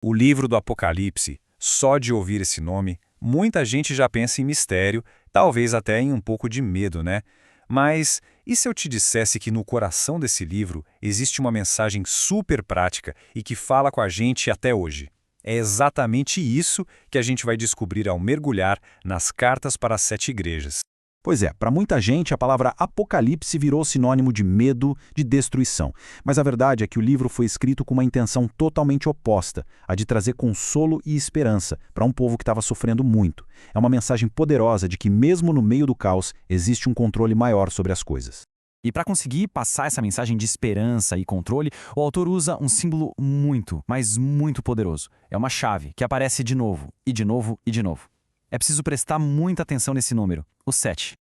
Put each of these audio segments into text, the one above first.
O livro do Apocalipse, só de ouvir esse nome, muita gente já pensa em mistério, talvez até em um pouco de medo, né? Mas e se eu te dissesse que no coração desse livro existe uma mensagem super prática e que fala com a gente até hoje? É exatamente isso que a gente vai descobrir ao mergulhar nas cartas para as 7 igrejas. Pois é, para muita gente a palavra Apocalipse virou sinônimo de medo, de destruição. Mas a verdade é que o livro foi escrito com uma intenção totalmente oposta, a de trazer consolo e esperança para um povo que estava sofrendo muito. É uma mensagem poderosa de que mesmo no meio do caos existe um controle maior sobre as coisas. E para conseguir passar essa mensagem de esperança e controle, o autor usa um símbolo muito, mas muito poderoso. É uma chave que aparece de novo, e de novo, e de novo. É preciso prestar muita atenção nesse número, o 7.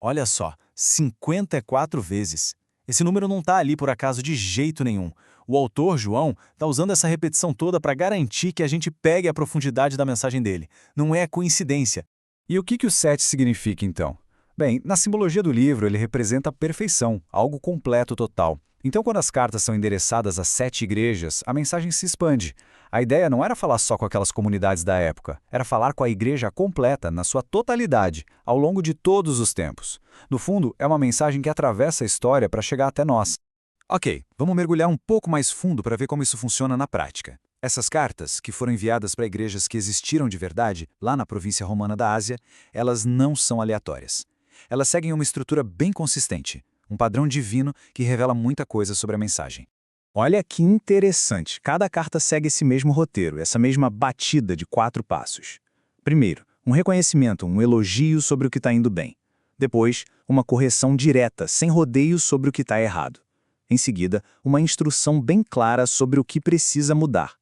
Olha só, 54 vezes. Esse número não está ali por acaso de jeito nenhum. O autor, João, está usando essa repetição toda para garantir que a gente pegue a profundidade da mensagem dele. Não é coincidência. E o que o 7 significa então? Bem, na simbologia do livro ele representa a perfeição, algo completo total. Então quando as cartas são endereçadas às 7 igrejas, a mensagem se expande. A ideia não era falar só com aquelas comunidades da época, era falar com a igreja completa, na sua totalidade, ao longo de todos os tempos. No fundo, é uma mensagem que atravessa a história para chegar até nós. Ok, vamos mergulhar um pouco mais fundo para ver como isso funciona na prática. Essas cartas, que foram enviadas para igrejas que existiram de verdade, lá na província romana da Ásia, elas não são aleatórias. Elas seguem uma estrutura bem consistente, um padrão divino que revela muita coisa sobre a mensagem. Olha que interessante, cada carta segue esse mesmo roteiro, essa mesma batida de 4 passos. Primeiro, um reconhecimento, um elogio sobre o que está indo bem. Depois, uma correção direta, sem rodeios sobre o que está errado. Em seguida, uma instrução bem clara sobre o que precisa mudar.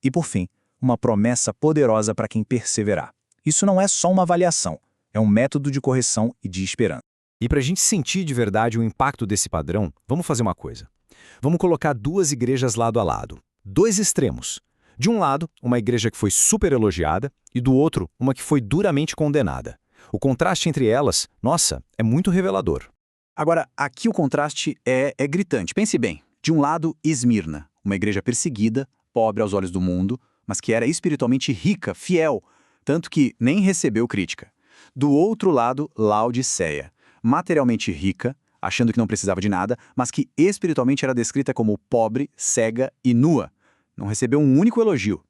E por fim, uma promessa poderosa para quem perseverar. Isso não é só uma avaliação, é um método de correção e de esperança. E para a gente sentir de verdade o impacto desse padrão, vamos fazer uma coisa. Vamos colocar 2 igrejas lado a lado. 2 extremos. De um lado, uma igreja que foi super elogiada e do outro, uma que foi duramente condenada. O contraste entre elas, nossa, é muito revelador. Agora, aqui o contraste é gritante. Pense bem. De um lado, Esmirna, uma igreja perseguida, pobre aos olhos do mundo, mas que era espiritualmente rica, fiel, tanto que nem recebeu crítica. Do outro lado, Laodiceia, materialmente rica, achando que não precisava de nada, mas que espiritualmente era descrita como pobre, cega e nua. Não recebeu um único elogio.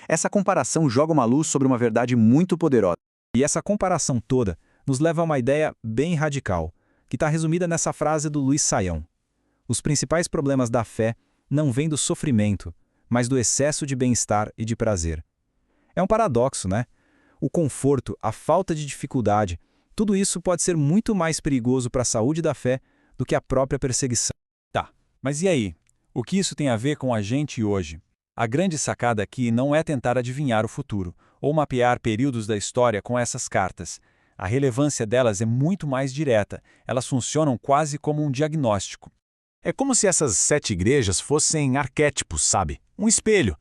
Essa comparação joga uma luz sobre uma verdade muito poderosa. E essa comparação toda nos leva a uma ideia bem radical, que está resumida nessa frase do Luiz Saião. Os principais problemas da fé não vêm do sofrimento, mas do excesso de bem-estar e de prazer. É um paradoxo, né? O conforto, a falta de dificuldade, tudo isso pode ser muito mais perigoso para a saúde da fé do que a própria perseguição. Tá, mas e aí? O que isso tem a ver com a gente hoje? A grande sacada aqui não é tentar adivinhar o futuro, ou mapear períodos da história com essas cartas. A relevância delas é muito mais direta, elas funcionam quase como um diagnóstico. É como se essas 7 igrejas fossem arquétipos, sabe? Um espelho.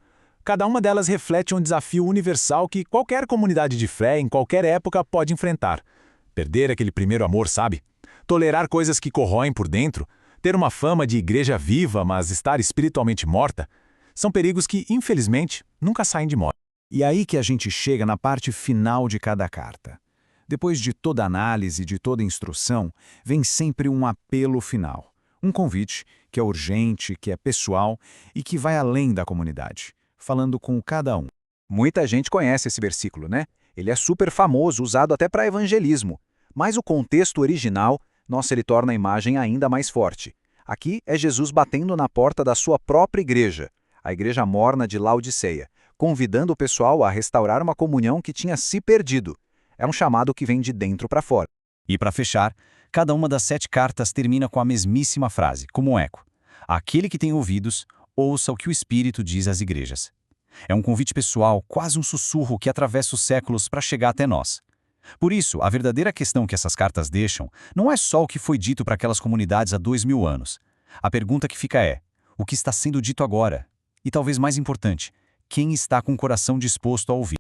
Cada uma delas reflete um desafio universal que qualquer comunidade de fé em qualquer época pode enfrentar. Perder aquele primeiro amor, sabe? Tolerar coisas que corroem por dentro, ter uma fama de igreja viva, mas estar espiritualmente morta, são perigos que, infelizmente, nunca saem de moda. E aí que a gente chega na parte final de cada carta. Depois de toda análise, de toda instrução, vem sempre um apelo final. Um convite que é urgente, que é pessoal e que vai além da comunidade, falando com cada um. Muita gente conhece esse versículo, né? Ele é super famoso, usado até para evangelismo. Mas o contexto original, ele torna a imagem ainda mais forte. Aqui é Jesus batendo na porta da sua própria igreja, a igreja morna de Laodiceia, convidando o pessoal a restaurar uma comunhão que tinha se perdido. É um chamado que vem de dentro para fora. E para fechar, cada uma das 7 cartas termina com a mesmíssima frase, como um eco. Aquele que tem ouvidos, ouça o que o Espírito diz às igrejas. É um convite pessoal, quase um sussurro que atravessa os séculos para chegar até nós. Por isso, a verdadeira questão que essas cartas deixam não é só o que foi dito para aquelas comunidades há 2000 anos. A pergunta que fica é, o que está sendo dito agora? E talvez mais importante, quem está com o coração disposto a ouvir?